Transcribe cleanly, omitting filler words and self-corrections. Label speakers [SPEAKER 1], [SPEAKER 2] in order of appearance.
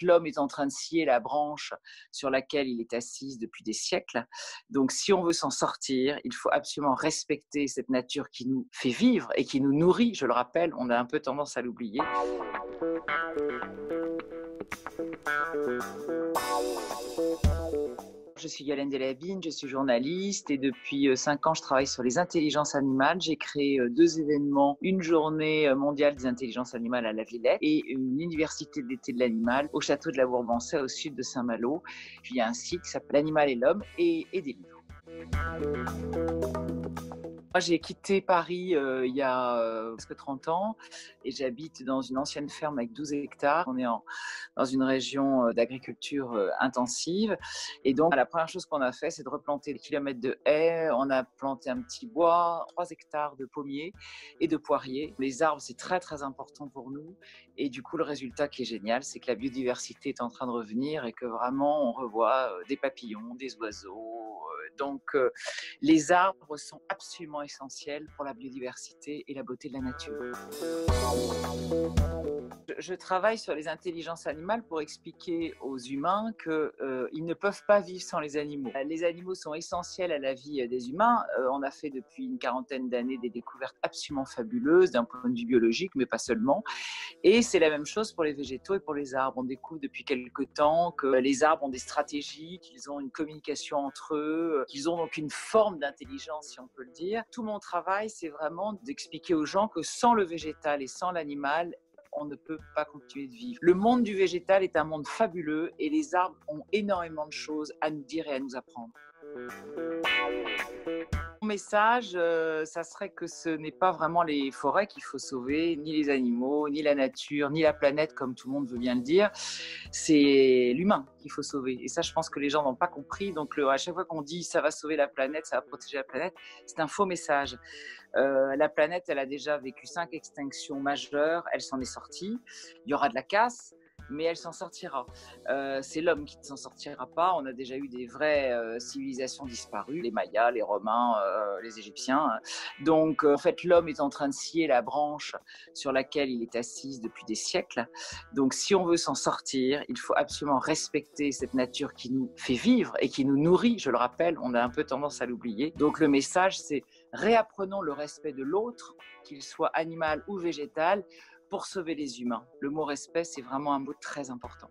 [SPEAKER 1] L'homme est en train de scier la branche sur laquelle il est assis depuis des siècles. Donc, si on veut s'en sortir, il faut absolument respecter cette nature qui nous fait vivre et qui nous nourrit. Je le rappelle, on a un peu tendance à l'oublier. Je suis Yolène Delabine, je suis journaliste et depuis 5 ans, je travaille sur les intelligences animales. J'ai créé 2 événements, une journée mondiale des intelligences animales à La Villette et une université d'été de l'animal au château de la Bourbansais au sud de Saint-Malo. Puis il y a un site qui s'appelle L'animal et l'homme et des livres. Moi, j'ai quitté Paris il y a presque 30 ans et j'habite dans une ancienne ferme avec 12 hectares. On est dans une région d'agriculture intensive. Et donc, la première chose qu'on a fait, c'est de replanter des kilomètres de haies. On a planté un petit bois, 3 hectares de pommiers et de poiriers. Les arbres, c'est très, très important pour nous. Et du coup, le résultat qui est génial, c'est que la biodiversité est en train de revenir et que vraiment, on revoit des papillons, des oiseaux. Donc, les arbres sont absolument essentiels pour la biodiversité et la beauté de la nature. Je travaille sur les intelligences animales pour expliquer aux humains qu'ils ne peuvent pas vivre sans les animaux. Les animaux sont essentiels à la vie des humains. On a fait depuis une quarantaine d'années des découvertes absolument fabuleuses d'un point de vue biologique, mais pas seulement. Et c'est la même chose pour les végétaux et pour les arbres. On découvre depuis quelque temps que les arbres ont des stratégies, qu'ils ont une communication entre eux, qu'ils ont donc une forme d'intelligence, si on peut le dire. Tout mon travail, c'est vraiment d'expliquer aux gens que sans le végétal et sans l'animal, on ne peut pas continuer de vivre. Le monde du végétal est un monde fabuleux et les arbres ont énormément de choses à nous dire et à nous apprendre. Mon message, ça serait que ce n'est pas vraiment les forêts qu'il faut sauver, ni les animaux, ni la nature, ni la planète, comme tout le monde veut bien le dire. C'est l'humain qu'il faut sauver. Et ça, je pense que les gens n'ont pas compris. Donc, à chaque fois qu'on dit ça va sauver la planète, ça va protéger la planète, c'est un faux message. La planète, elle a déjà vécu 5 extinctions majeures. Elle s'en est sortie. Il y aura de la casse, mais elle s'en sortira. C'est l'homme qui ne s'en sortira pas. On a déjà eu des vraies civilisations disparues, les Mayas, les Romains, les Égyptiens. Donc, en fait, l'homme est en train de scier la branche sur laquelle il est assis depuis des siècles. Donc, si on veut s'en sortir, il faut absolument respecter cette nature qui nous fait vivre et qui nous nourrit. Je le rappelle, on a un peu tendance à l'oublier. Donc, le message, c'est réapprenons le respect de l'autre, qu'il soit animal ou végétal, pour sauver les humains. Le mot respect, c'est vraiment un mot très important.